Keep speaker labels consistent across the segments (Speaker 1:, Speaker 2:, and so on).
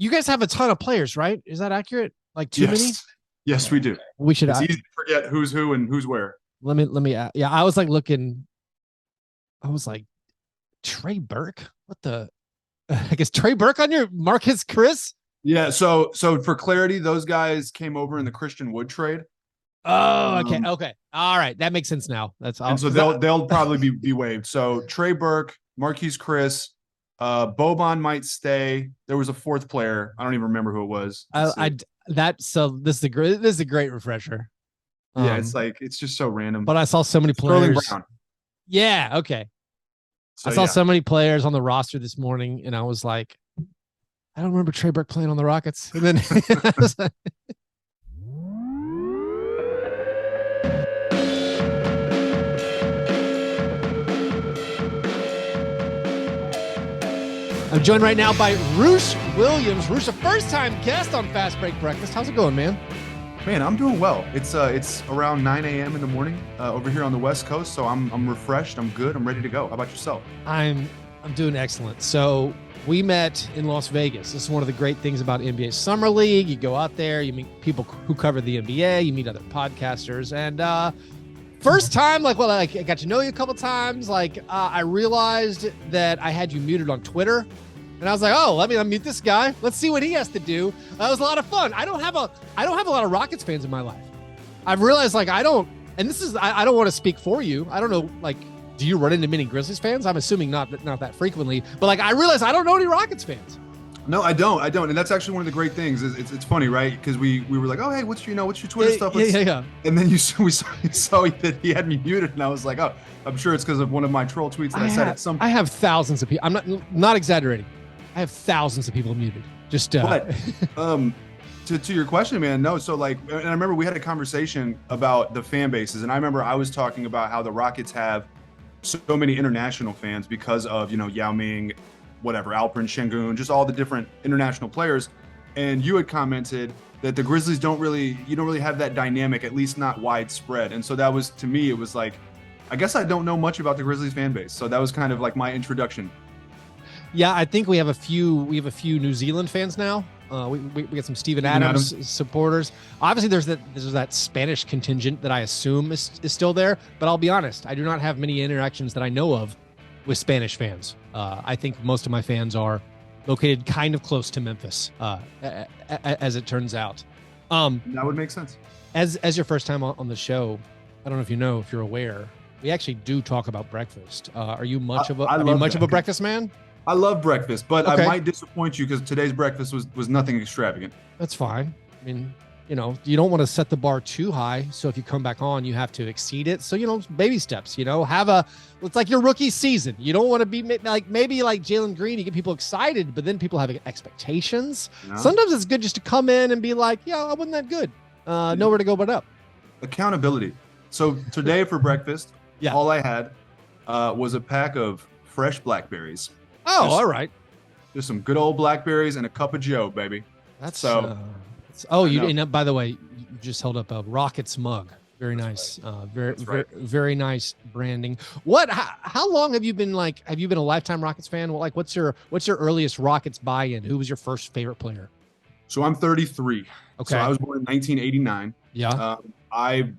Speaker 1: You guys have a ton of players, right? Is that accurate? Like too many?
Speaker 2: Yes, we do.
Speaker 1: We should.
Speaker 2: It's easy to forget who's who and who's where.
Speaker 1: Let me. Yeah, I was like looking. I was like, Trey Burke. What the? I guess Trey Burke on your Marcus Chris.
Speaker 2: Yeah. So for clarity, those guys came over in the Christian Wood trade.
Speaker 1: Oh, okay. Okay. All right. That makes sense now. That's all.
Speaker 2: And so they'll probably be waived. So Trey Burke, Marquise Chris, Boban might stay. There was a fourth player. I don't even remember who it was.
Speaker 1: This is a great refresher.
Speaker 2: Yeah, it's just so random.
Speaker 1: But I saw so many players.
Speaker 2: Sterling Brown.
Speaker 1: Yeah. Okay. I saw so many players on the roster this morning, and I was like, I don't remember Trey Burke playing on the Rockets. And then I was like, I'm joined right now by Roosh Williams. Roosh, a first-time guest on Fastbreak Breakfast. How's it going, man?
Speaker 2: Man, I'm doing well. It's around 9 a.m. in the morning over here on the West Coast, so I'm refreshed. I'm good. I'm ready to go. How about yourself?
Speaker 1: I'm doing excellent. So we met in Las Vegas. This is one of the great things about NBA Summer League. You go out there, you meet people who cover the NBA, you meet other podcasters, and first time, I got to know you a couple times. I realized that I had you muted on Twitter. And I was like, oh, let me unmute this guy. Let's see what he has to do. That was a lot of fun. I don't have a lot of Rockets fans in my life. I've realized I don't want to speak for you. I don't know, do you run into many Grizzlies fans? I'm assuming not that frequently, but I realize I don't know any Rockets fans.
Speaker 2: No, I don't. And that's actually one of the great things. It's funny, right? Because we were like, oh, hey, what's your Twitter stuff?
Speaker 1: Yeah.
Speaker 2: And then we saw that he had me muted, and I was like, oh, I'm sure it's because of one of my troll tweets that I said at some point.
Speaker 1: I have thousands of people. I'm not exaggerating. I have thousands of people muted.
Speaker 2: But to your question, man, no. So and I remember we had a conversation about the fan bases, and I remember I was talking about how the Rockets have so many international fans because of Yao Ming, whatever, Alperen Şengün, just all the different international players. And you had commented that the Grizzlies don't really have that dynamic, at least not widespread. And so that was, to me, it was like, I guess I don't know much about the Grizzlies fan base. So that was kind of like my introduction.
Speaker 1: Yeah, I think we have a few New Zealand fans now. We got some Steven Adams supporters. Obviously, there's that Spanish contingent that I assume is still there. But I'll be honest, I do not have many interactions that I know of with Spanish fans. I think most of my fans are located kind of close to Memphis, as it turns out.
Speaker 2: That would make sense.
Speaker 1: As your first time on the show, I don't know if you're aware, we actually do talk about breakfast. Are you much of a breakfast man?
Speaker 2: I love breakfast, but
Speaker 1: okay.
Speaker 2: I might disappoint you because today's breakfast was nothing extravagant.
Speaker 1: That's fine. I mean, you don't want to set the bar too high. So if you come back on, you have to exceed it. So, baby steps, it's like your rookie season. You don't want to be maybe like Jalen Green, you get people excited, but then people have expectations. No. Sometimes it's good just to come in and be like, yeah, I wasn't that good. Nowhere to go but up.
Speaker 2: Accountability. So today for breakfast, all I had was a pack of fresh blackberries.
Speaker 1: Oh, all right.
Speaker 2: Just some good old blackberries and a cup of Joe, baby.
Speaker 1: That's so. And by the way, you just held up a Rockets mug. Very nice. Right. Very nice branding. How long have you been have you been a lifetime Rockets fan? Well, what's your earliest Rockets buy-in? Who was your first favorite player?
Speaker 2: So I'm 33. Okay. So I was born in 1989.
Speaker 1: Yeah.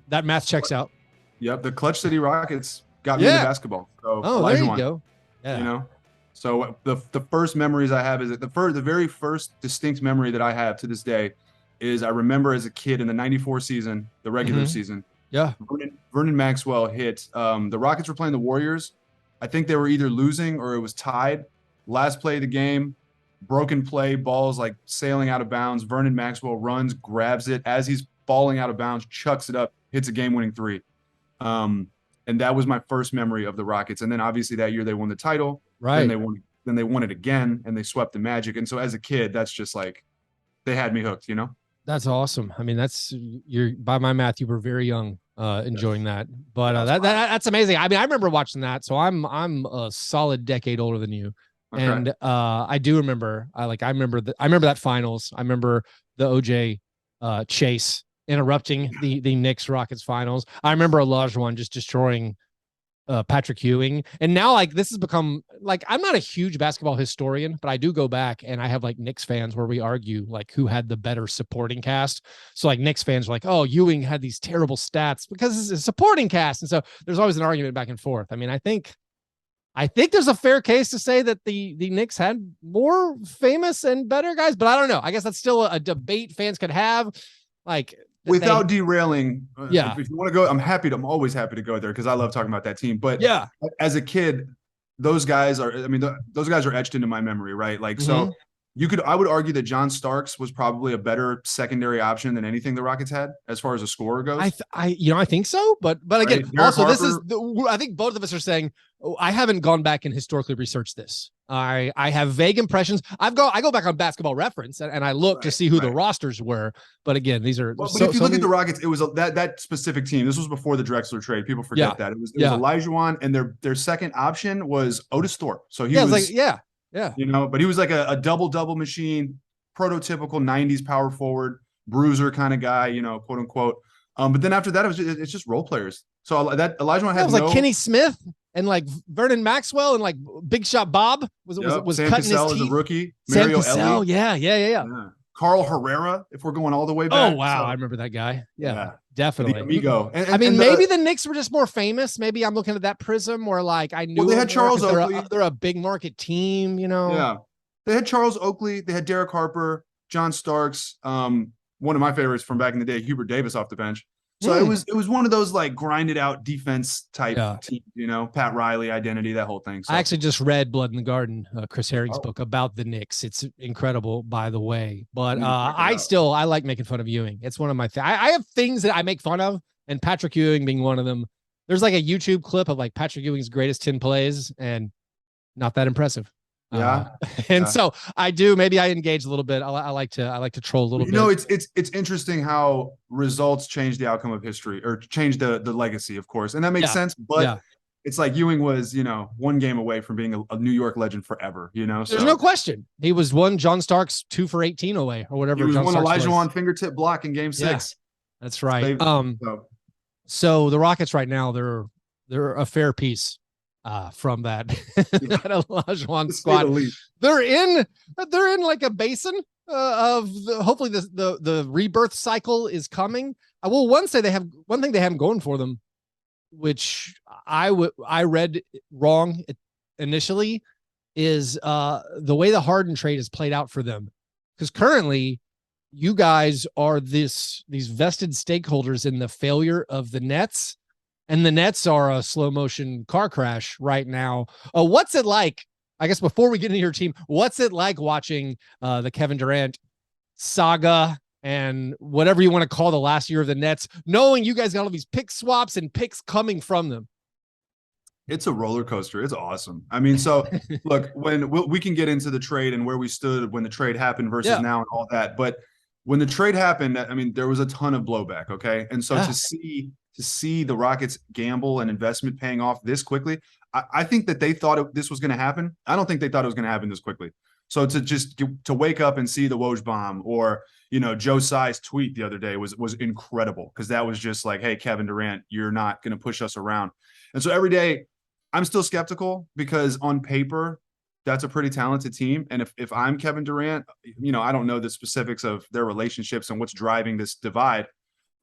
Speaker 1: That math checks out.
Speaker 2: Yep. The Clutch City Rockets got me into basketball. So
Speaker 1: there you go. Yeah.
Speaker 2: So the first memories I have is the very first distinct memory that I have to this day is I remember as a kid in the 94 season, the regular season.
Speaker 1: Yeah.
Speaker 2: Vernon Maxwell hit. The Rockets were playing the Warriors. I think they were either losing or it was tied. Last play of the game, broken play, balls sailing out of bounds. Vernon Maxwell runs, grabs it as he's falling out of bounds, chucks it up, hits a game-winning three. And that was my first memory of the Rockets. And then obviously that year they won the title.
Speaker 1: Right.
Speaker 2: Then they won it again and they swept the Magic. And so as a kid, that's just they had me hooked,
Speaker 1: That's awesome. I mean, by my math, you were very young enjoying that. But that's amazing. I mean, I remember watching that. So I'm a solid decade older than you. Okay. And I do remember I remember that finals. I remember the OJ chase interrupting the Knicks Rockets finals. I remember Olajuwon just destroying Patrick Ewing. And now like this has become like, I'm not a huge basketball historian, but I do go back and I have like Knicks fans where we argue like who had the better supporting cast. So like Knicks fans are like, oh, Ewing had these terrible stats because it's a supporting cast. And so there's always an argument back and forth. I mean, I think there's a fair case to say that the Knicks had more famous and better guys, but I don't know. I guess that's still a debate fans could have. Like,
Speaker 2: without derailing,
Speaker 1: yeah.
Speaker 2: if you want to go, I'm always happy to go there because I love talking about that team. But
Speaker 1: yeah,
Speaker 2: as a kid, those guys are etched into my memory, right? Like, so I would argue that John Starks was probably a better secondary option than anything the Rockets had as far as a scorer goes.
Speaker 1: I think so, but again,
Speaker 2: right? Also,
Speaker 1: Harper, I think both of us are saying, I haven't gone back and historically researched this. I have vague impressions. I go back on Basketball Reference and I look to see who the rosters were. But again, these are.
Speaker 2: But if you look at the Rockets, it was that specific team. This was before the Drexler trade. People forget that it was Olajuwon, and their second option was Otis Thorpe. So he was but he was like a double machine, prototypical '90s power forward, bruiser kind of guy, quote unquote. But then after that, it's just role players. So that Olajuwon had
Speaker 1: like Kenny Smith. And like Vernon Maxwell and like Big Shot Bob was
Speaker 2: Sam
Speaker 1: cutting
Speaker 2: Cassell
Speaker 1: his teeth.
Speaker 2: As a rookie.
Speaker 1: Sam Cassell, yeah.
Speaker 2: Carl Herrera, if we're going all the way back.
Speaker 1: Oh wow, I remember that guy. Yeah. Definitely.
Speaker 2: The amigo.
Speaker 1: Maybe the Knicks were just more famous. Maybe I'm looking at that prism where like I knew
Speaker 2: they had Charles Oakley.
Speaker 1: They're a big market team,
Speaker 2: Yeah, they had Charles Oakley. They had Derek Harper, John Starks. One of my favorites from back in the day, Hubert Davis off the bench. So it was one of those like grinded out defense type teams, Pat Riley identity, that whole thing. So.
Speaker 1: I actually just read Blood in the Garden, Chris Herring's book about the Knicks. It's incredible, by the way. But I like making fun of Ewing. It's one of my I have things that I make fun of, and Patrick Ewing being one of them. There's like a YouTube clip of like Patrick Ewing's greatest 10 plays, and not that impressive. So I do. Maybe I engage a little bit. I like to troll a little bit.
Speaker 2: It's interesting how results change the outcome of history or change the legacy, of course, and that makes sense. But it's like Ewing was, one game away from being a New York legend forever.
Speaker 1: There's no question. He was one John Starks 2 for 18 away or whatever.
Speaker 2: He was one Olajuwon fingertip block in Game 6.
Speaker 1: That's right. So the Rockets right now they're a fair piece. From that Olajuwon squad, they're in like a basin hopefully the rebirth cycle is coming. I will one thing they have going for them, which I read wrong initially, is the way the Harden trade is played out for them, because currently you guys are these vested stakeholders in the failure of the Nets. And the Nets are a slow motion car crash right now. What's it like? I guess before we get into your team, what's it like watching the Kevin Durant saga and whatever you want to call the last year of the Nets, knowing you guys got all these pick swaps and picks coming from them?
Speaker 2: It's a roller coaster. It's awesome. I mean, so look, when we can get into the trade and where we stood when the trade happened versus now and all that. But when the trade happened, I mean, there was a ton of blowback. Okay. And so to see the Rockets gamble and investment paying off this quickly, I think that they thought this was going to happen. I don't think they thought it was going to happen this quickly. So to wake up and see the Woj bomb or, Joe Tsai's tweet the other day was incredible, because that was just like, hey, Kevin Durant, you're not going to push us around. And so every day I'm still skeptical, because on paper, that's a pretty talented team. And if I'm Kevin Durant, I don't know the specifics of their relationships and what's driving this divide.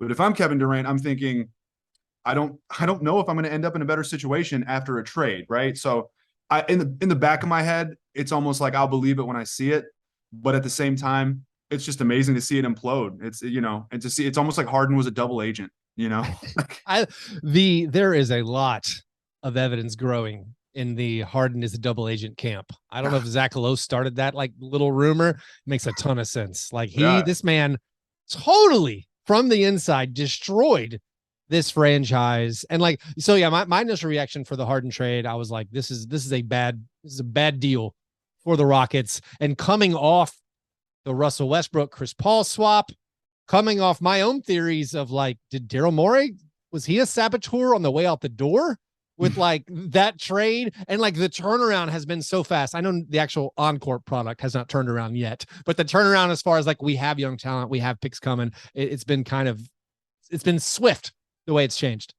Speaker 2: But if I'm Kevin Durant, I'm thinking, I don't know if I'm going to end up in a better situation after a trade, right? So in the back of my head, it's almost like I'll believe it when I see it. But at the same time, it's just amazing to see it implode. It's, and to see, it's almost like Harden was a double agent,
Speaker 1: There is a lot of evidence growing in the Harden is a double agent camp. I don't know if Zach Lowe started that like little rumor. It makes a ton of sense. Like this man totally from the inside destroyed this franchise. And like, so yeah, my initial reaction for the Harden trade, I was like, this is a bad deal for the Rockets. And coming off the Russell Westbrook, Chris Paul swap, coming off my own theories of like, did Daryl Morey, was he a saboteur on the way out the door with like that trade? And like the turnaround has been so fast. I know the actual on-court product has not turned around yet, but the turnaround as far as like, we have young talent, we have picks coming. It's been swift the way it's changed.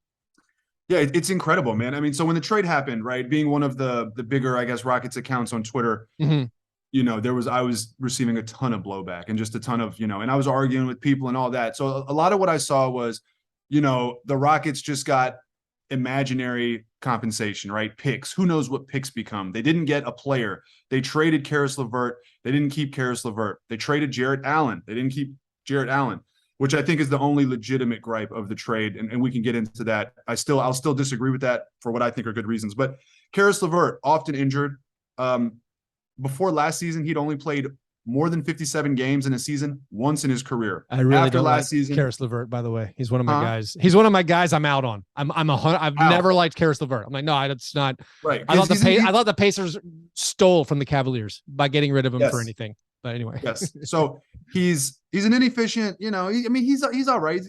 Speaker 2: Yeah, it's incredible, man. I mean, so when the trade happened, right, being one of the bigger, I guess, Rockets accounts on Twitter,
Speaker 1: Mm-hmm.
Speaker 2: I was receiving a ton of blowback and just a ton of, and I was arguing with people and all that. So a lot of what I saw was, the Rockets just got imaginary compensation, right? Picks. Who knows what picks become? They didn't get a player. They traded Karis LeVert. They didn't keep Karis LeVert. They traded Jarrett Allen. They didn't keep Jarrett Allen, which I think is the only legitimate gripe of the trade. And we can get into that. I'll still disagree with that for what I think are good reasons. But Karis LeVert, often injured. Before last season, he'd only played more than 57 games in a season once in his career.
Speaker 1: I really
Speaker 2: After
Speaker 1: don't
Speaker 2: last
Speaker 1: like
Speaker 2: season,
Speaker 1: Karis LeVert, by the way. He's one of my guys. He's one of my guys I'm out on. I've never liked Karis LeVert. I'm like, no, it's not.
Speaker 2: Right.
Speaker 1: I thought the Pacers stole from the Cavaliers by getting rid of him for anything. But anyway.
Speaker 2: Yes. So he's an inefficient, he's all right.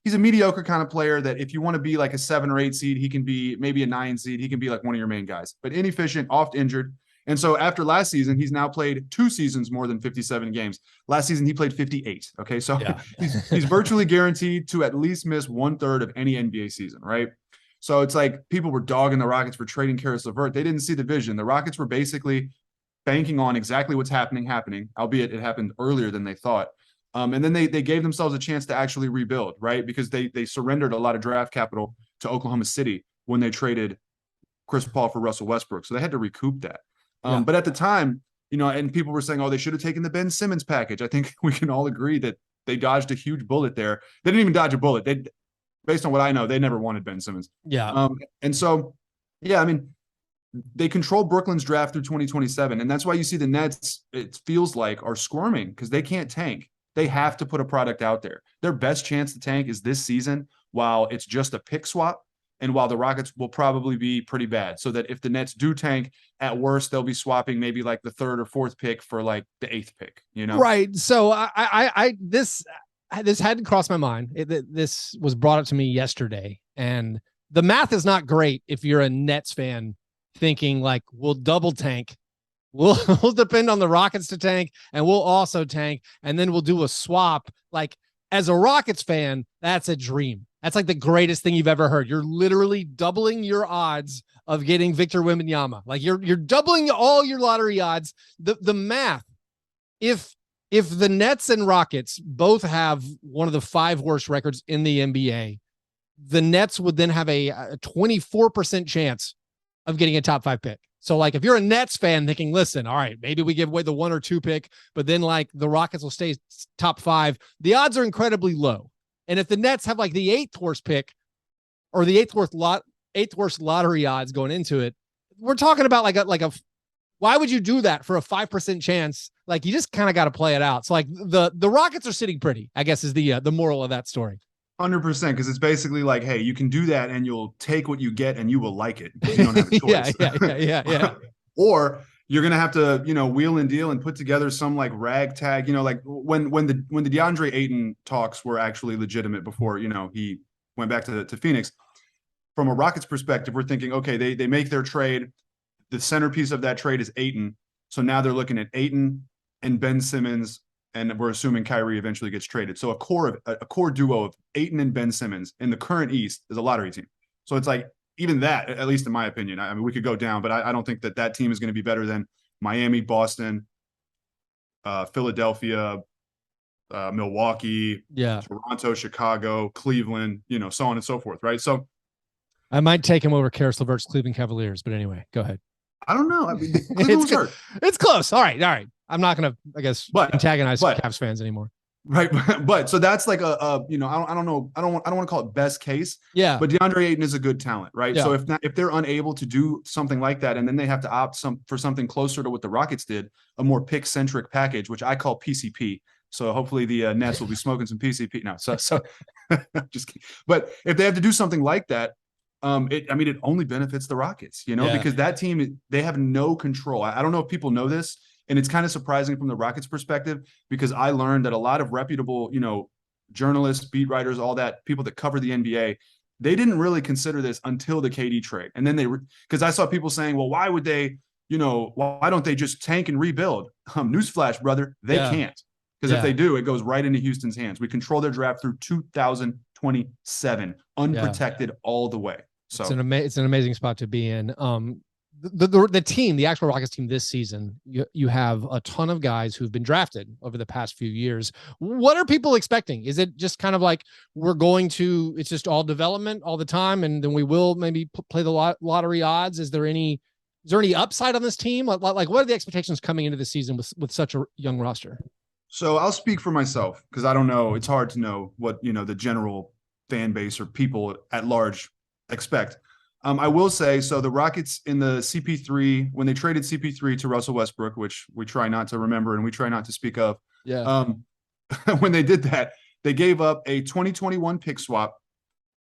Speaker 2: He's a mediocre kind of player that if you want to be like a 7 or 8 seed, he can be maybe a 9 seed. He can be like one of your main guys, but inefficient, oft injured. And so after last season, he's now played 2 seasons more than 57 games. Last season, he played 58. Okay. So he's virtually guaranteed to at least miss 1/3 of any NBA season. Right. So it's like people were dogging the Rockets for trading Karis LeVert. They didn't see the vision. The Rockets were basically banking on exactly what's happening, albeit it happened earlier than they thought. And then they gave themselves a chance to actually rebuild, right? Because they surrendered a lot of draft capital to Oklahoma City when they traded Chris Paul for Russell Westbrook. So they had to recoup that. But at the time, and people were saying, oh, they should have taken the Ben Simmons package. I think we can all agree that they dodged a huge bullet there. They didn't even dodge a bullet. Based on what I know, they never wanted Ben Simmons.
Speaker 1: Yeah.
Speaker 2: And so, they control Brooklyn's draft through 2027. And that's why you see the Nets, it feels like, are squirming because they can't tank. They have to put a product out there. Their best chance to tank is this season while it's just a pick swap and while the Rockets will probably be pretty bad. So that if the Nets do tank, at worst, they'll be swapping maybe like the 3rd or 4th pick for like the 8th pick,
Speaker 1: Right. So this hadn't crossed my mind. This was brought up to me yesterday. And the math is not great if you're a Nets fan thinking like we'll double tank. We'll depend on the Rockets to tank and we'll also tank. And then we'll do a swap. Like as a Rockets fan, that's a dream. That's like the greatest thing you've ever heard. You're literally doubling your odds of getting Victor Wembanyama. Like you're doubling all your lottery odds. The math, if the Nets and Rockets both have one of the 5 worst records in the NBA, the Nets would then have a 24% chance of getting a top 5 pick. So like if you're a Nets fan thinking, listen, all right, maybe we give away the 1 or 2 pick, but then like the Rockets will stay top 5. The odds are incredibly low. And if the Nets have like the 8th worst pick or the 8th worst lottery odds going into it, we're talking about like a why would you do that for a 5% chance? Like you just kind of got to play it out. So like the Rockets are sitting pretty, I guess is the moral of that story.
Speaker 2: 100%, because it's basically like, hey, you can do that and you'll take what you get and you will like it because you don't have a choice.
Speaker 1: yeah.
Speaker 2: Or you're gonna have to, wheel and deal and put together some like ragtag, like when the DeAndre Ayton talks were actually legitimate before, he went back to Phoenix. From a Rockets perspective, we're thinking, okay, they make their trade. The centerpiece of that trade is Ayton. So now they're looking at Ayton and Ben Simmons, and we're assuming Kyrie eventually gets traded. So a core duo of Ayton and Ben Simmons in the current East is a lottery team. So it's like, even that, at least in my opinion, I mean, we could go down, but I don't think that team is going to be better than Miami, Boston, Philadelphia, Milwaukee, Toronto, Chicago, Cleveland, so on and so forth, right? So
Speaker 1: I might take him over Karis LeVert's Cleveland Cavaliers, but anyway, go ahead.
Speaker 2: I don't know. I mean, Cleveland was hurt.
Speaker 1: It's close. All right. I'm not going to, I guess, antagonize Cavs fans anymore.
Speaker 2: Right. But so that's like I don't know. I don't want to call it best case.
Speaker 1: Yeah.
Speaker 2: But DeAndre Ayton is a good talent, right?
Speaker 1: Yeah.
Speaker 2: So if they're unable to do something like that, and then they have to opt for something closer to what the Rockets did, a more pick centric package, which I call PCP. So hopefully the Nets will be smoking some PCP now. So just kidding. But if they have to do something like that, it only benefits the Rockets, because that team, they have no control. I don't know if people know this. And it's kind of surprising from the Rockets perspective, because I learned that a lot of reputable, journalists, beat writers, all that, people that cover the NBA, they didn't really consider this until the KD trade. And then because I saw people saying, well, why would they, why don't they just tank and rebuild? Newsflash, brother, they can't. Because if they do, it goes right into Houston's hands. We control their draft through 2027, unprotected all the way. So
Speaker 1: it's an amazing spot to be in. The team, the actual Rockets team this season, you have a ton of guys who've been drafted over the past few years. What are people expecting? Is it just kind of like it's just all development all the time, and then we will maybe play the lottery odds? Is there any upside on this team? Like what are the expectations coming into the season with such a young roster?
Speaker 2: So I'll speak for myself because I don't know. It's hard to know what, the general fan base or people at large expect. I will say, so the Rockets in the CP3, when they traded CP3 to Russell Westbrook, which we try not to remember and we try not to speak of.
Speaker 1: Yeah.
Speaker 2: When they did that, they gave up a 2021 pick swap,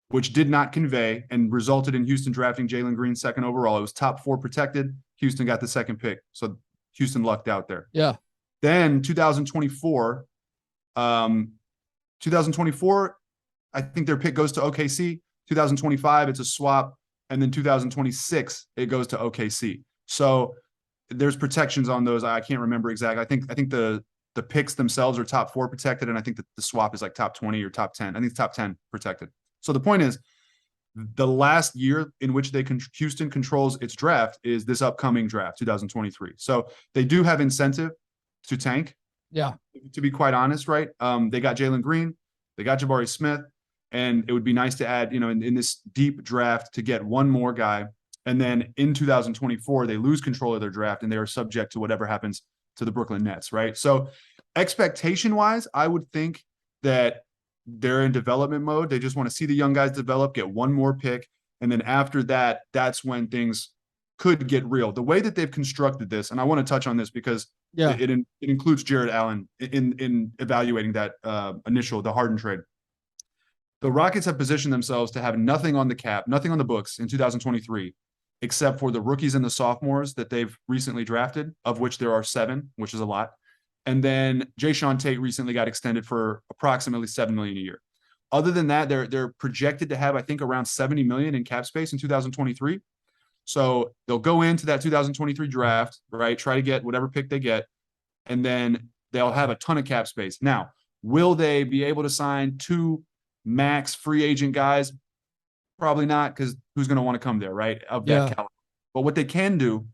Speaker 2: which did not convey and resulted in Houston drafting Jalen Green second overall. It was top 4 protected. Houston got the second pick. So Houston lucked out there.
Speaker 1: Yeah.
Speaker 2: Then 2024, I think their pick goes to OKC. 2025, it's a swap. And then 2026, it goes to OKC. So there's protections on those. I can't remember exactly. I think the picks themselves are top 4 protected, and I think that the swap is like top 20 or top 10. I think it's top 10 protected. So the point is, the last year in which Houston controls its draft is this upcoming draft, 2023. So they do have incentive to tank.
Speaker 1: Yeah.
Speaker 2: To be quite honest, right? They got Jalen Green, they got Jabari Smith. And it would be nice to add, in this deep draft to get one more guy. And then in 2024, they lose control of their draft and they are subject to whatever happens to the Brooklyn Nets, right? So expectation-wise, I would think that they're in development mode. They just want to see the young guys develop, get one more pick. And then after that, that's when things could get real. The way that they've constructed this, and I want to touch on this because it includes Jared Allen in evaluating that the Harden trade. The Rockets have positioned themselves to have nothing on the cap, nothing on the books in 2023, except for the rookies and the sophomores that they've recently drafted, of which there are 7, which is a lot. And then Jayshawn Tate recently got extended for approximately $7 million a year. Other than that, they're projected to have, I think, around $70 million in cap space in 2023. So they'll go into that 2023 draft, right? Try to get whatever pick they get, and then they'll have a ton of cap space. Now, will they be able to sign 2 max free agent guys? Probably not, because who's going to want to come there, right? Of that caliber. But what they can do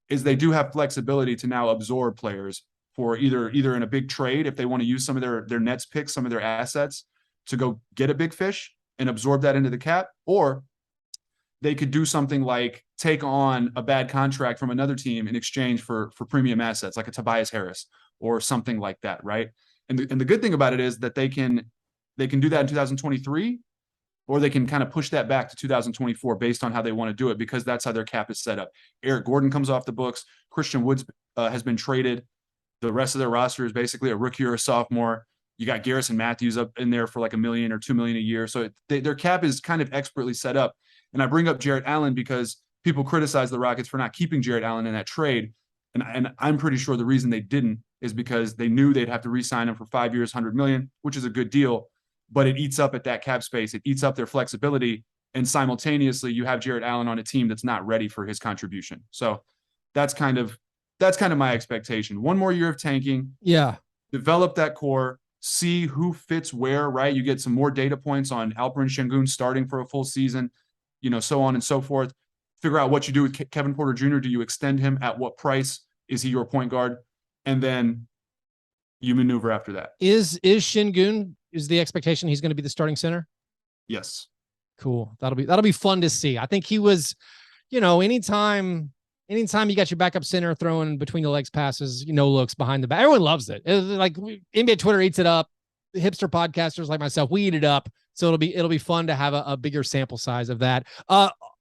Speaker 2: is they do have flexibility to now absorb players for either in a big trade, if they want to use some of their Nets picks, some of their assets to go get a big fish and absorb that into the cap, or they could do something like take on a bad contract from another team in exchange for premium assets, like a Tobias Harris or something like that, right? And the good thing about it is that they can do that in 2023, or they can kind of push that back to 2024 based on how they want to do it, because that's how their cap is set up. Eric Gordon comes off the books. Christian Woods has been traded. The rest of their roster is basically a rookie or a sophomore. You got Garrison Matthews up in there for like $1 million or $2 million a year. So their cap is kind of expertly set up. And I bring up Jarrett Allen because people criticize the Rockets for not keeping Jarrett Allen in that trade. And I'm pretty sure the reason they didn't is because they knew they'd have to re-sign him for 5 years, $100 million, which is a good deal. But it eats up at that cap space. It eats up their flexibility. And simultaneously, you have Jarrett Allen on a team that's not ready for his contribution. So that's kind of my expectation. One more year of tanking.
Speaker 1: Yeah.
Speaker 2: Develop that core. See who fits where, right? You get some more data points on Alperen Şengün starting for a full season, so on and so forth. Figure out what you do with Kevin Porter Jr. Do you extend him? At what price? Is he your point guard? And then you maneuver after that.
Speaker 1: Is Şengün, is the expectation he's going to be the starting center?
Speaker 2: Yes.
Speaker 1: Cool. That'll be fun to see. I think he was, anytime you got your backup center throwing between the legs passes, looks behind the back, everyone loves it. It's like NBA Twitter eats it up. The hipster podcasters like myself, we eat it up. So it'll be fun to have a bigger sample size of that.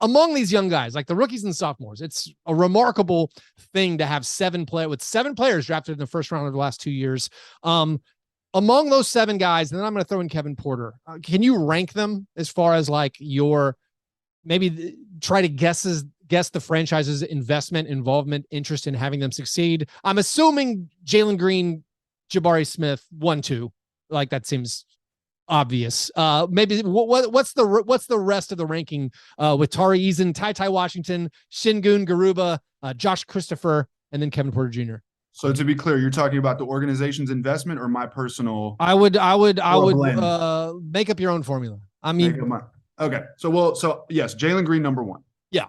Speaker 1: Among these young guys, like the rookies and sophomores, it's a remarkable thing to have 7 players drafted in the first round of the last 2 years. Among those 7 guys, and then I'm going to throw in Kevin Porter. Can you rank them as far as like your maybe try to guess the franchise's investment, involvement, interest in having them succeed? I'm assuming Jalen Green, Jabari Smith, 1, 2. Like that seems obvious. Maybe what's the rest of the ranking with Tari Eason, Ty Washington, Şengün, Garuba, Josh Christopher, and then Kevin Porter Jr.
Speaker 2: So to be clear, you're talking about the organization's investment or my personal?
Speaker 1: I would make up your own formula. I mean,
Speaker 2: Okay. So yes, Jalen Green number 1.
Speaker 1: Yeah.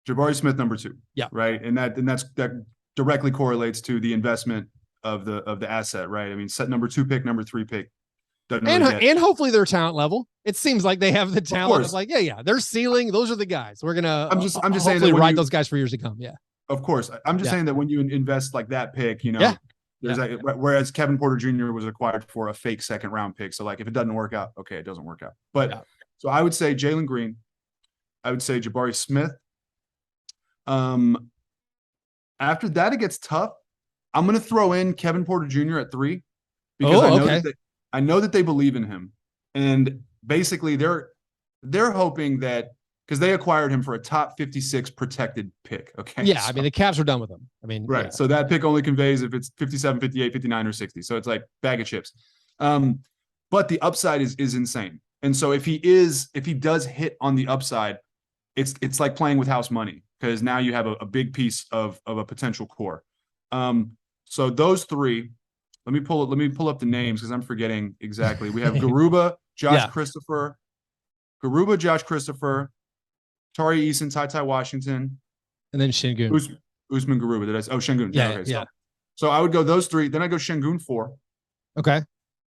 Speaker 2: Jabari Smith number 2.
Speaker 1: Yeah.
Speaker 2: Right. And that directly correlates to the investment of the asset, right? I mean, set number 2 pick, number 3 pick doesn't really get.
Speaker 1: And hopefully their talent level. It seems like they have the talent of like, yeah, their ceiling. Those are the guys. We're gonna.
Speaker 2: I'm just
Speaker 1: hopefully
Speaker 2: saying that
Speaker 1: ride those guys for years to come. Yeah.
Speaker 2: Of course, I'm just saying that when you invest like that pick, there's whereas Kevin Porter Jr. was acquired for a fake second round pick. So like if it doesn't work out, okay, it doesn't work out. But so I would say Jalen Green, I would say Jabari Smith. After that, it gets tough. I'm going to throw in Kevin Porter Jr. at 3 because I know that they believe in him, and basically they're hoping that because they acquired him for a top 56 protected pick. Okay.
Speaker 1: Yeah. So, I mean, the Cavs are done with him. I mean,
Speaker 2: right. Yeah. So that pick only conveys if it's 57, 58, 59, or 60. So it's like bag of chips. But the upside is insane. And so if he does hit on the upside, it's like playing with house money because now you have a big piece of a potential core. So those 3, let me pull up the names because I'm forgetting exactly. We have Garuba, Josh Christopher, Tari Eason, Ty Washington, and then
Speaker 1: Şengün.
Speaker 2: Usman Garuba. Şengün.
Speaker 1: Yeah. Okay, yeah.
Speaker 2: So I would go those 3. Then I go Şengün 4.
Speaker 1: Okay.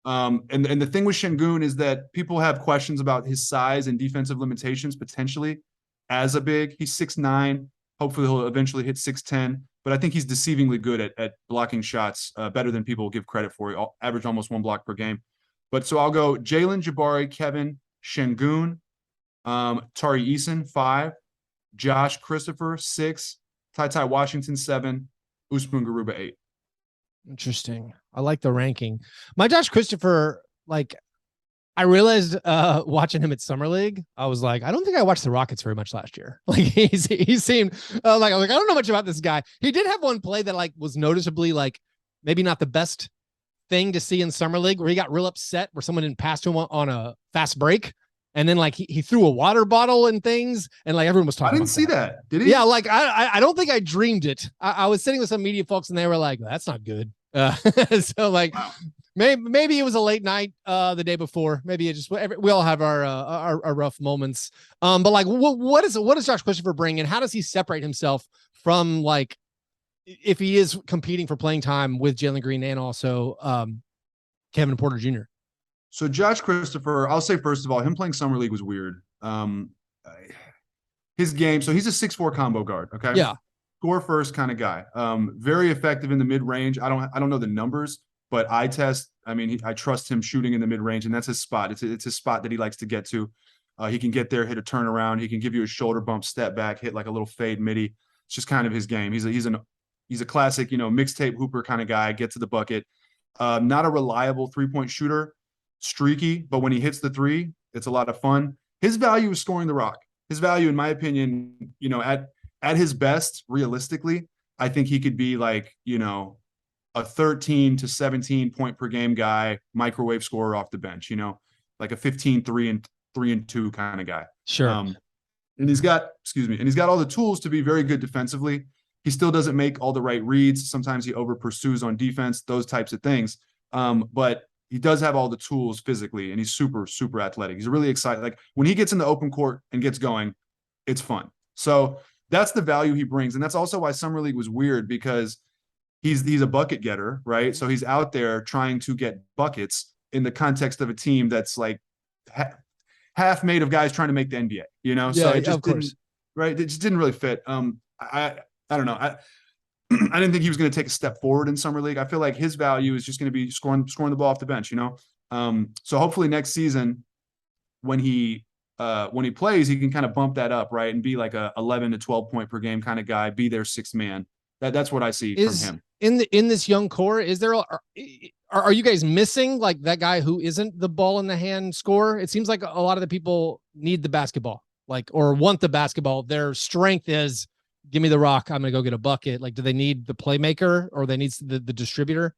Speaker 2: And the thing with Şengün is that people have questions about his size and defensive limitations potentially as a big. He's 6'9". Hopefully he'll eventually hit 6'10". But I think he's deceivingly good at blocking shots, better than people give credit for. He averaged almost 1 block per game. But so I'll go Jalen, Jabari, Kevin, Şengün, Tari Eason 5, Josh Christopher 6, Ty Washington 7, Usman Garuba 8.
Speaker 1: Interesting. I like the ranking. My Josh Christopher, like, I realized watching him at Summer League, I was like, I don't think I watched the Rockets very much last year. Like he seemed like I was like, I don't know much about this guy. He did have one play that like was noticeably like maybe not the best thing to see in Summer League, where he got real upset where someone didn't pass to him on a fast break. And then like he threw a water bottle and things, and like everyone was talking.
Speaker 2: I didn't see that. Did he?
Speaker 1: Yeah, like I don't think I dreamed it. I was sitting with some media folks, and they were like, "That's not good." So like, wow. maybe it was a late night the day before. Maybe it just we all have our rough moments. But like, what does Josh Christopher bring, and how does he separate himself from like if he is competing for playing time with Jalen Green and also Kevin Porter Jr.?
Speaker 2: So Josh Christopher, I'll say first of all, him playing Summer League was weird. His game, so he's a 6'4" combo guard. Okay.
Speaker 1: Yeah.
Speaker 2: Score first kind of guy. Very effective in the mid range. I don't know the numbers, but eye test. I mean, I trust him shooting in the mid range, and that's his spot. It's his spot that he likes to get to. He can get there, hit a turnaround. He can give you a shoulder bump, step back, hit like a little fade midi. It's just kind of his game. He's a classic, mixtape hooper kind of guy. Get to the bucket. Not a reliable 3-point shooter. Streaky, but when he hits the 3, it's a lot of fun. His value is scoring the rock. His value, in my opinion, at his best, realistically, I think he could be like, a 13 to 17 point per game guy, microwave scorer off the bench, like a 15, 3 and 2 kind of guy.
Speaker 1: Sure.
Speaker 2: And he's got all the tools to be very good defensively. He still doesn't make all the right reads. Sometimes he over pursues on defense, those types of things. But he does have all the tools physically, and he's super, super athletic. He's really excited. Like when he gets in the open court and gets going, it's fun. So that's the value he brings. And that's also why Summer League was weird, because he's a bucket getter, right? So he's out there trying to get buckets in the context of a team that's like half made of guys trying to make the NBA,
Speaker 1: Yeah,
Speaker 2: so it just
Speaker 1: of course.
Speaker 2: Right. It just didn't really fit. I don't know. I didn't think he was going to take a step forward in Summer League. I feel like his value is just going to be scoring the ball off the bench, So hopefully next season when he plays, he can kind of bump that up, right, and be like a 11 to 12 point per game kind of guy, be their sixth man. That's what I see from him.
Speaker 1: In this young core, is there are you guys missing like that guy who isn't the ball in the hand scorer? It seems like a lot of the people need the basketball, or want the basketball. Their strength is, give me the rock, I'm going to go get a bucket. Like, do they need the playmaker, or they need the distributor?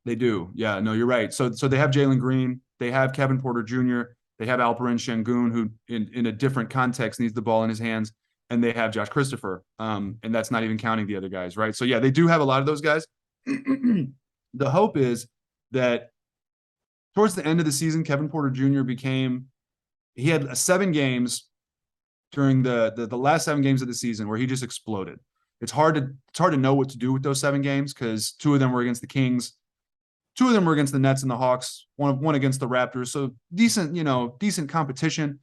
Speaker 2: They do. Yeah, no, you're right. So they have Jalen Green. They have Kevin Porter Jr. They have Alperen Şengün, who in a different context needs the ball in his hands. And they have Josh Christopher. And that's not even counting the other guys, right? So, yeah, they do have a lot of those guys. The hope is that towards the end of the season, Kevin Porter Jr. became he had 7 games during the last 7 games of the season where he just exploded. It's hard to know what to do with those 7 games because 2 of them were against the Kings, 2 of them were against the Nets and the Hawks, one against the Raptors. So decent competition,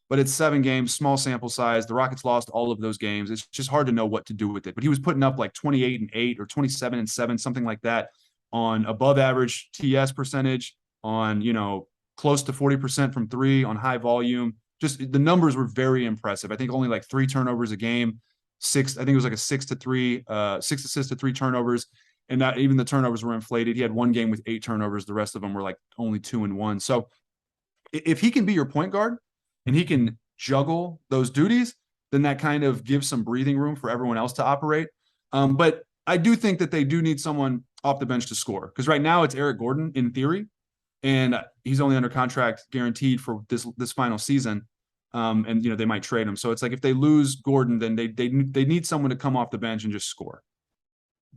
Speaker 2: but it's 7 games, small sample size. The Rockets lost all of those games. It's just hard to know what to do with it. But he was putting up like 28-8 or 27-7, something like that, on above average TS percentage, on close to 40% from 3, on high volume. Just the numbers were very impressive. I think only like 3 turnovers a game. I think it was like a 6 assists to 3 turnovers. And not even the turnovers were inflated. He had 1 game with 8 turnovers. The rest of them were like only 2 and 1. So if he can be your point guard and he can juggle those duties, then that kind of gives some breathing room for everyone else to operate. But I do think that they do need someone off the bench to score, because right now it's Eric Gordon in theory, and he's only under contract guaranteed for this final season. And they might trade him. So it's like if they lose Gordon, then they need someone to come off the bench and just score.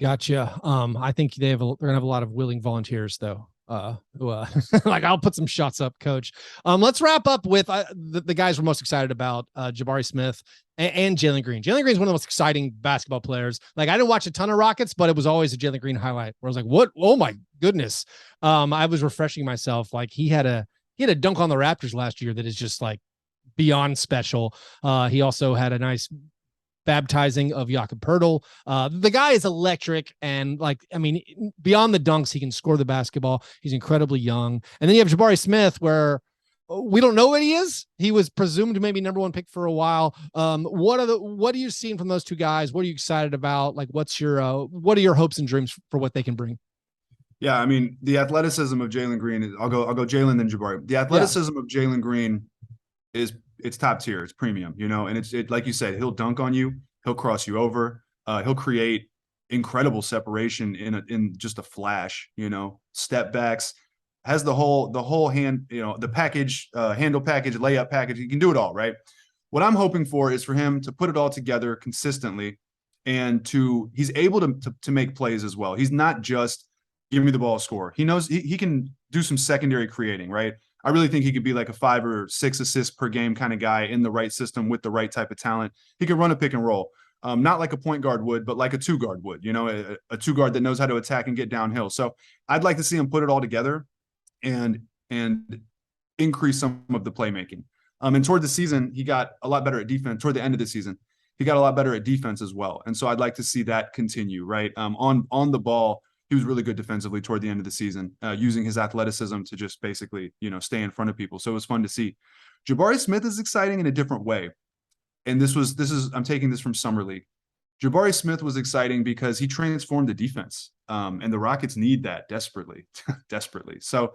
Speaker 1: Gotcha. I think they're gonna have a lot of willing volunteers though. Like, I'll put some shots up, coach. Let's wrap up with the guys we're most excited about, Jabari Smith and Jalen Green. Jalen Green is one of the most exciting basketball players. Like, I didn't watch a ton of Rockets, but it was always a Jalen Green highlight where I was like, what? Oh my goodness. I was refreshing myself. Like, he had a dunk on the Raptors last year that is just like beyond special. He also had a nice baptizing of Jakob Poeltl. The guy is electric, and beyond the dunks, he can score the basketball. He's incredibly young. And then you have Jabari Smith, where we don't know what he is. He was presumed maybe number 1 pick for a while. What are you seeing from those 2 guys? What are you excited about? Like, what are your hopes and dreams for what they can bring?
Speaker 2: Yeah, I mean, the athleticism of Jalen Green, I'll go Jalen then Jabari. The athleticism of Jalen Green it's top tier. It's premium, and it's like you said, he'll dunk on you. He'll cross you over. He'll create incredible separation in just a flash, step backs, has the whole hand, the package, handle package, layup package. He can do it all, right? What I'm hoping for is for him to put it all together consistently, and he's able to make plays as well. He's not just give me the ball, score. He knows he can do some secondary creating, right? I really think he could be like a 5 or 6 assists per game kind of guy in the right system with the right type of talent. He could run a pick and roll, not like a point guard would, but like a 2 guard would, a 2 guard that knows how to attack and get downhill. So I'd like to see him put it all together and increase some of the playmaking. And toward the season, he got a lot better at defense. Toward the end of the season, he got a lot better at defense as well. And so I'd like to see that continue, right? On the ball, he was really good defensively toward the end of the season, using his athleticism to just basically, stay in front of people. So it was fun to see. Jabari Smith is exciting in a different way. And I'm taking this from Summer League. Jabari Smith was exciting because he transformed the defense. And the Rockets need that desperately, desperately. So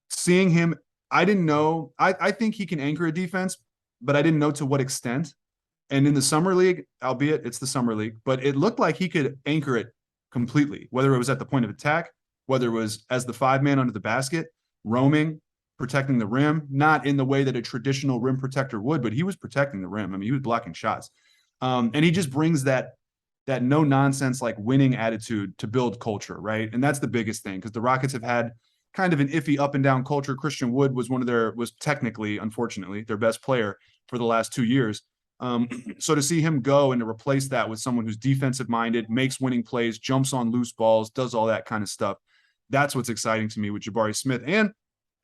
Speaker 2: seeing him, I didn't know, I think he can anchor a defense, but I didn't know to what extent. And in the Summer League, albeit it's the Summer League, but it looked like he could anchor it completely, whether it was at the point of attack, whether it was as the 5-man under the basket, roaming, protecting the rim, not in the way that a traditional rim protector would, but he was protecting the rim. I mean, he was blocking shots. And he just brings that no nonsense, like winning attitude to build culture, right? And that's the biggest thing, because the Rockets have had kind of an iffy up and down culture. Christian Wood was technically, unfortunately, their best player for the last 2 years. So to see him go and to replace that with someone who's defensive minded, makes winning plays, jumps on loose balls, does all that kind of stuff. That's what's exciting to me with Jabari Smith. And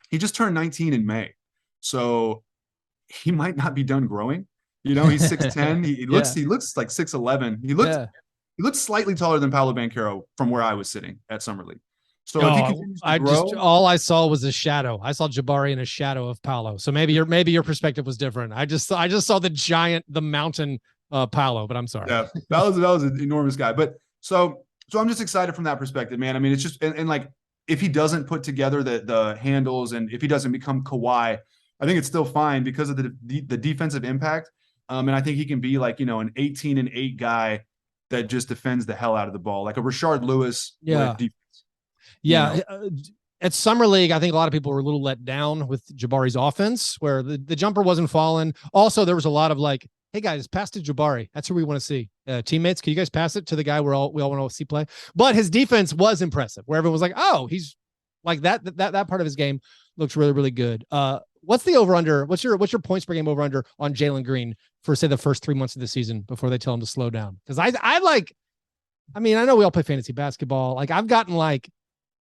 Speaker 2: he just turned 19 in May. So he might not be done growing. He's 6'10". He looks like 6'11". He looks slightly taller than Paolo Banchero from where I was sitting at Summer League. So if he continues to grow,
Speaker 1: all I saw was a shadow. I saw Jabari in a shadow of Paolo. So maybe your perspective was different. I just saw the mountain Paolo, but I'm sorry.
Speaker 2: Yeah, that was an enormous guy. But so I'm just excited from that perspective, man. I mean, it's just and like if he doesn't put together the handles, and if he doesn't become Kawhi, I think it's still fine because of the defensive impact. And I think he can be like, an 18-8 guy that just defends the hell out of the ball, like a Rashard Lewis.
Speaker 1: Yeah. Yeah. At Summer League, I think a lot of people were a little let down with Jabari's offense, where the jumper wasn't falling. Also, there was a lot of like, hey guys, pass to Jabari. That's who we want to see. Teammates, can you guys pass it to the guy we all want to see play? But his defense was impressive, where everyone was like, oh, he's like that part of his game looks really, really good. what's the over under? What's your points per game over under on Jalen Green for say the first 3 months of the season before they tell him to slow down? Because I mean, I know we all play fantasy basketball. Like I've gotten like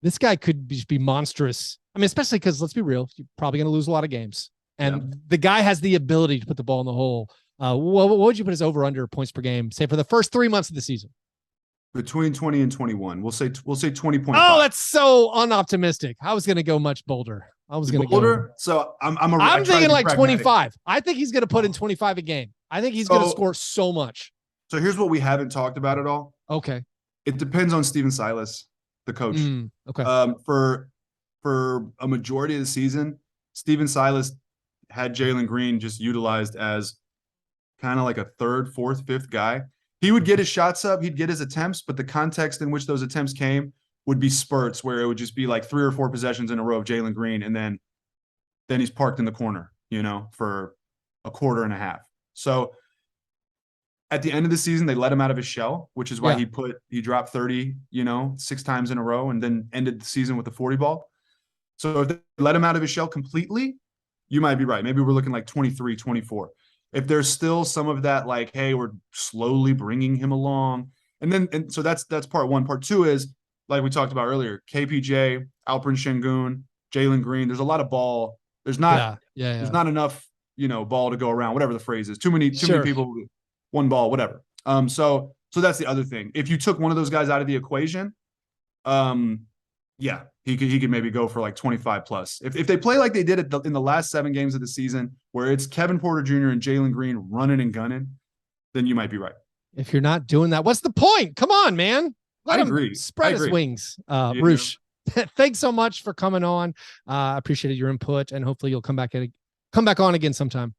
Speaker 1: this guy could just be monstrous. I mean, especially because let's be real, you're probably going to lose a lot of games, and the guy has the ability to put the ball in the hole. What would you put his over under points per game, say for the first 3 months of the season?
Speaker 2: Between 20 and 21. We'll say 20.5.
Speaker 1: Oh, that's so unoptimistic. I was going to go much bolder. I was going to go.
Speaker 2: So
Speaker 1: I'm thinking like 25. I think he's going to put in 25 a game. I think he's going to score so much.
Speaker 2: So here's what we haven't talked about at all.
Speaker 1: Okay.
Speaker 2: It depends on Steven Silas, the coach.
Speaker 1: Okay.
Speaker 2: For a majority of the season, Steven Silas had Jalen Green just utilized as kind of like a third, fourth, fifth guy. He would get his shots up, he'd get his attempts, but the context in which those attempts came would be spurts where it would just be like 3 or 4 possessions in a row of Jalen Green, and then he's parked in the corner, for a quarter and a half. So at the end of the season, they let him out of his shell, which is why he dropped 30, 6 times in a row, and then ended the season with a 40 ball. So if they let him out of his shell completely, you might be right. Maybe we're looking like 23, 24. If there's still some of that, like, hey, we're slowly bringing him along. And so that's part one. Part two is, like we talked about earlier, KPJ, Alperen Şengün, Jalen Green. There's a lot of ball. There's not there's not enough, ball to go around, whatever the phrase is. Too many people, one ball, whatever. So that's the other thing. If you took one of those guys out of the equation, he could maybe go for like 25 plus. If they play like they did in the last 7 games of the season, where it's Kevin Porter Jr. and Jalen Green running and gunning, then you might be right.
Speaker 1: If you're not doing that, what's the point? Come on, man.
Speaker 2: I agree.
Speaker 1: Spread his wings. Roosh, thanks so much for coming on. I appreciated your input, and hopefully you'll come back on again sometime.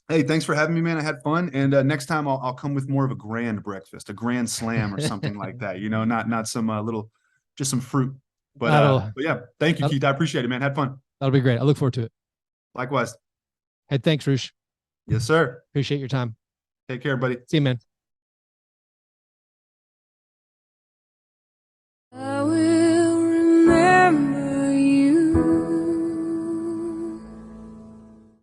Speaker 2: Hey, thanks for having me, man. I had fun. And next time I'll come with more of a grand breakfast, a grand slam or something like that. Not some just some fruit. But yeah, thank you, Keith. I appreciate it, man. Had fun.
Speaker 1: That'll be great. I look forward to it.
Speaker 2: Likewise.
Speaker 1: Hey, thanks, Roosh.
Speaker 2: Yes, sir.
Speaker 1: Appreciate your time.
Speaker 2: Take care, buddy.
Speaker 1: See you, man.